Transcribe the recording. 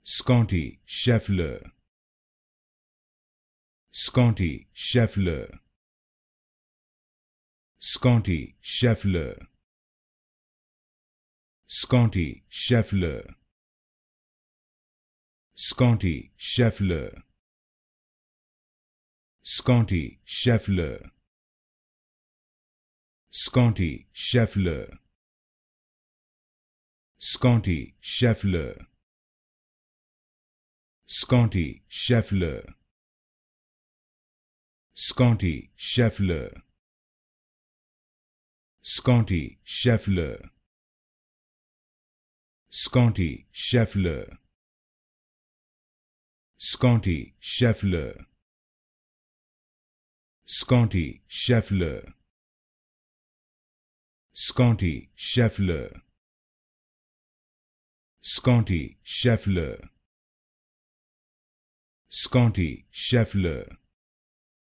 Scottie Scheffler, Scottie Scheffler, Scottie Scheffler, Scottie Scheffler, Scottie Scheffler, Scottie Scheffler, Scottie Scheffler, Scottie Scheffler, Scottie Scheffler, Scottie Scheffler, Scottie Scheffler, Scottie Scheffler, Scottie Scheffler, Scottie Scheffler, Scottie Scheffler, Scottie Scheffler, Scottie Scheffler,